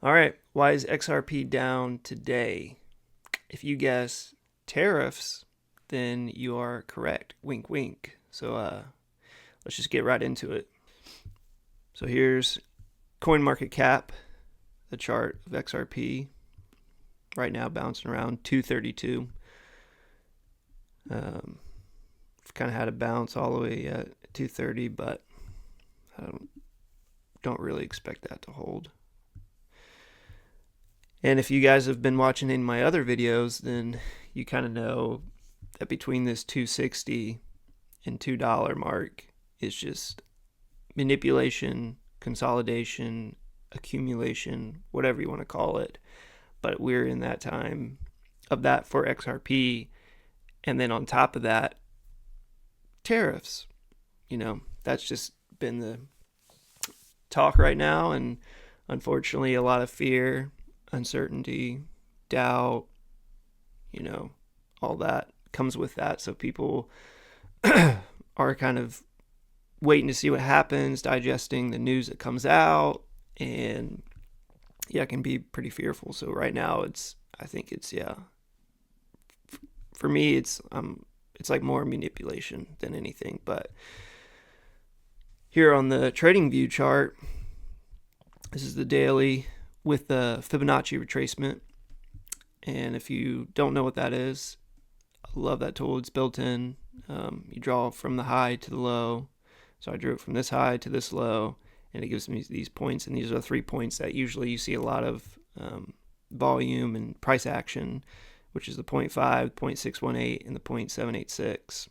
All right, why is XRP down today? If you guess tariffs, then you are correct. Wink, wink. So let's just get right into it. So here's CoinMarketCap, the chart of XRP. Right now bouncing around 232. Kind of had a bounce all the way at 230, but I don't really expect that to hold. And if you guys have been watching in my other videos, then you kind of know that between this 260 and $2 mark is just manipulation, consolidation, accumulation, whatever you want to call it. But we're in that time of that for XRP. And then on top of that, tariffs. That's just been the talk right now. And unfortunately, a lot of fear, uncertainty, doubt, all that comes with that. So people are kind of waiting to see what happens, digesting the news that comes out, and it can be pretty fearful. So right now I think it's for me it's like more manipulation than anything. But here on the TradingView chart, this is the daily with the Fibonacci retracement. And if you don't know what that is, I love that tool. It's built in. You draw from the high to the low. So I drew it from this high to this low, and it gives me these points. And these are the 3 points that usually you see a lot of volume and price action, which is the 0.5, 0.618, and the 0.786.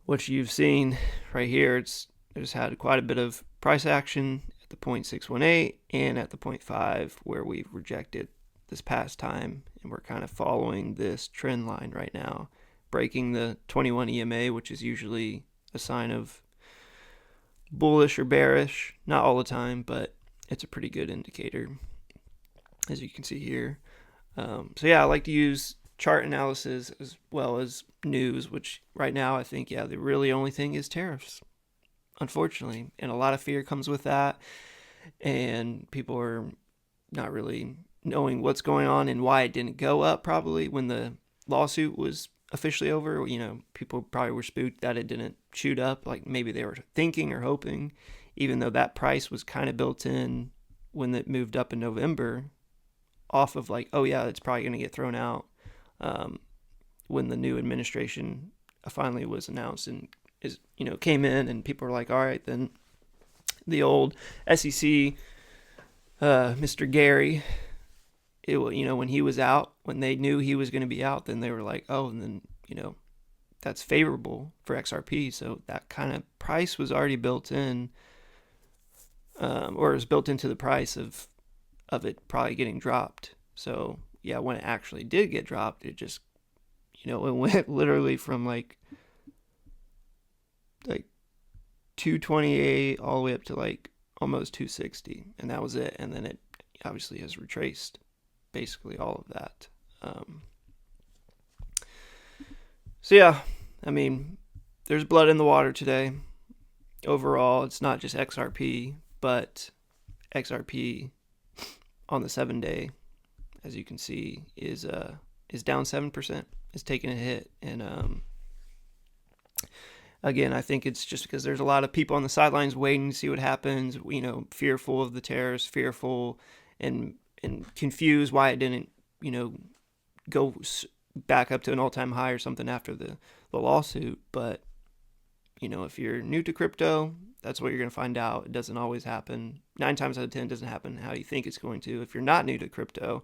What you've seen right here, it's had quite a bit of price action at the 0.618 and at the 0.5, where we've rejected this past time, and we're kind of following this trend line right now, breaking the 21 EMA, which is usually a sign of bullish or bearish. Not all the time, but it's a pretty good indicator, as you can see here. I like to use chart analysis as well as news, which right now I think, the really only thing is tariffs, unfortunately. And a lot of fear comes with that, and people are not really knowing what's going on and why it didn't go up. Probably when the lawsuit was officially over, people probably were spooked that it didn't shoot up like maybe they were thinking or hoping, even though that price was kind of built in when it moved up in November, off of like, it's probably going to get thrown out when the new administration finally was announced and came in, and people were like, all right, then the old SEC, Mr. Gary, when he was out, when they knew he was going to be out, then they were like, and then that's favorable for XRP. So that kind of price was already built in, or was built into the price of it probably getting dropped. So when it actually did get dropped, it just it went literally from like 228 all the way up to like almost 260, and that was it. And then it obviously has retraced basically all of that. There's blood in the water today. Overall, it's not just XRP, but XRP on the 7-day, as you can see, is down 7%. It's taking a hit, and again, I think it's just because there's a lot of people on the sidelines waiting to see what happens. Fearful of the tariffs, fearful and confused why it didn't, go back up to an all-time high or something after the lawsuit. But if you're new to crypto, that's what you're going to find out. It doesn't always happen. 9 times out of 10 doesn't happen how you think it's going to. If you're not new to crypto,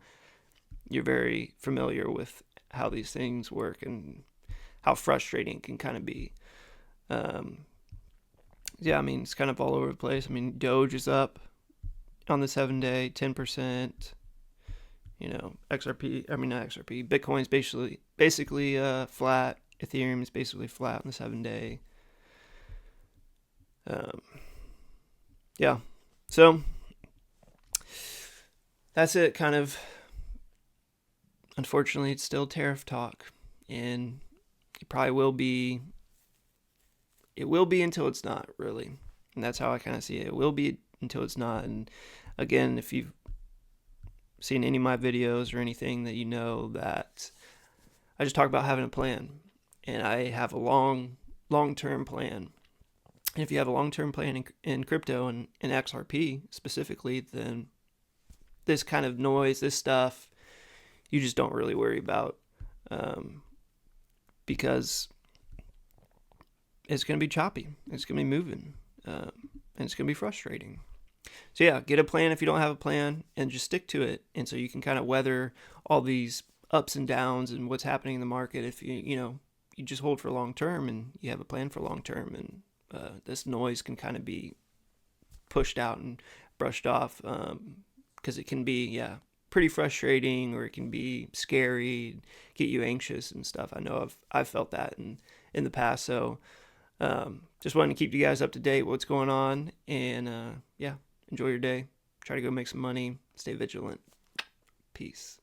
you're very familiar with how these things work and how frustrating it can kind of be. It's kind of all over the place. Doge is up on the 7-day, 10%. Bitcoin's basically flat. Ethereum is basically flat on the 7-day. So that's it, kind of. Unfortunately, it's still tariff talk, and it probably will be. It will be until it's not, really. And that's how I kind of see it. It will be until it's not. And Again, if you've seen any of my videos or anything, that you know that I just talk about having a plan, and I have a long-term plan. And if you have a long-term plan in crypto and in XRP specifically, then this kind of noise, this stuff, you just don't really worry about, because it's going to be choppy. It's going to be moving, and it's going to be frustrating. So yeah, get a plan if you don't have a plan, and just stick to it. And so you can kind of weather all these ups and downs and what's happening in the market if you just hold for long term and you have a plan for long term. And this noise can kind of be pushed out and brushed off, because it can be pretty frustrating, or it can be scary, get you anxious and stuff. I know I've felt that in the past. So just wanted to keep you guys up to date with what's going on, and enjoy your day. Try to go make some money. Stay vigilant. Peace.